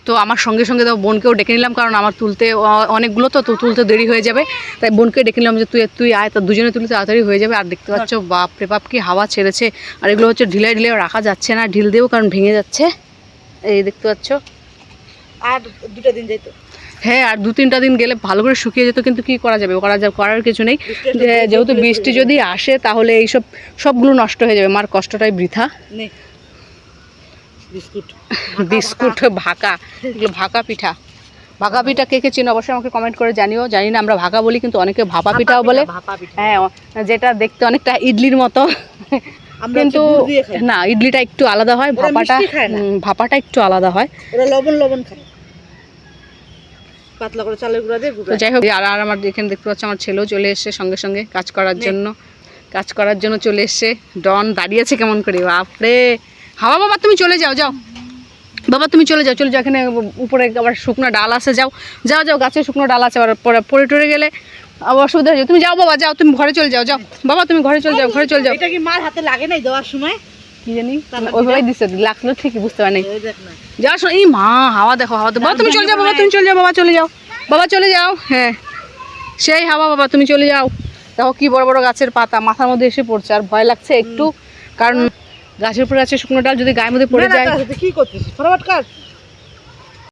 তো আমার সঙ্গে সঙ্গে তো বোনকেও ডেকে নিলাম, কারণ আমার তুলতে অনেকগুলো তো তুলতে দেরি হয়ে যাবে, তাই বোনকে ডেকে নিলাম যে তুই আয়, তো দুজনে তুলতে তাড়াতাড়ি হয়ে যাবে। আর দেখতে পাচ্ছ বাপরে বাপ কি হাওয়া ছেড়েছে, আর এগুলো হচ্ছে ঢিলে রাখা যাচ্ছে না, ঢিল দেবো কারণ ভেঙে যাচ্ছে। এই দেখতে পাচ্ছ, আর 2টা দিন যাইতো। হ্যাঁ, আর 2-3টা দিন গেলে ভালো করে শুকিয়ে যেত, কিন্তু কি করা যাবে, করার কিছু নেই। যেহেতু বৃষ্টি যদি আসে তাহলে এইসব সবগুলো নষ্ট হয়ে যাবে, মার কষ্টটাই বৃথা। বিস্কুট ভাকা, এগুলো ভাকা পিঠা। ভাকা পিঠা কে কে চিনো অবশ্যই আমাকে কমেন্ট করে জানিও। জানি না আমরা ভাকা বলি, কিন্তু অনেকে ভাপা পিঠাও বলে। হ্যাঁ, যেটা দেখতে অনেকটা ইডলির মতো, কিন্তু না, ইডলিটা একটু আলাদা হয়, ভাপাটা একটু আলাদা হয়। লবণ খায়, পাতলা করে চালের গুঁড়া দিয়ে। তো যাই হোক, আর আমার এখানে দেখতে পাচ্ছ আমার ছেলেও চলে এসছে সঙ্গে সঙ্গে কাজ করার জন্য চলে এসছে। ডন দাঁড়িয়ে আছে কেমন করে, বাপরে। হাওয়া বাবা তুমি চলে যাও, বাবা তুমি চলে যাও, এখানে উপরে আবার শুকনো ডাল আছে, যাও গাছের শুকনো ডাল আছে, আবার পরে টরে গেলে আবার অসুবিধা হয়ে যাবে। তুমি যাও বাবা, যাও তুমি ঘরে চলে যাও, বাবা তুমি ঘরে চলে যাও। এটা কি মার হাতে লাগে নাই দেওয়ার সময়? কি জানি ওইভাবেই দিচ্ছে, লাগলো ঠিকই, বুঝতে পারি নাই। যাওয়ার সময় এই মা হাওয়া দেখো, বাবা তুমি চলে যাও, বাবা চলে যাও। হ্যাঁ, সেই হাওয়া, বাবা তুমি চলে যাও। দেখো কি বড় বড় গাছের পাতা মাথার মধ্যে এসে পড়ছে, আর ভয় লাগছে একটু, কারণ গাছের উপরে আছে শুকনো ডাল, যদি গায়ের মধ্যে পড়ে যায়। কি করতেছিস? ফটাফট কাট।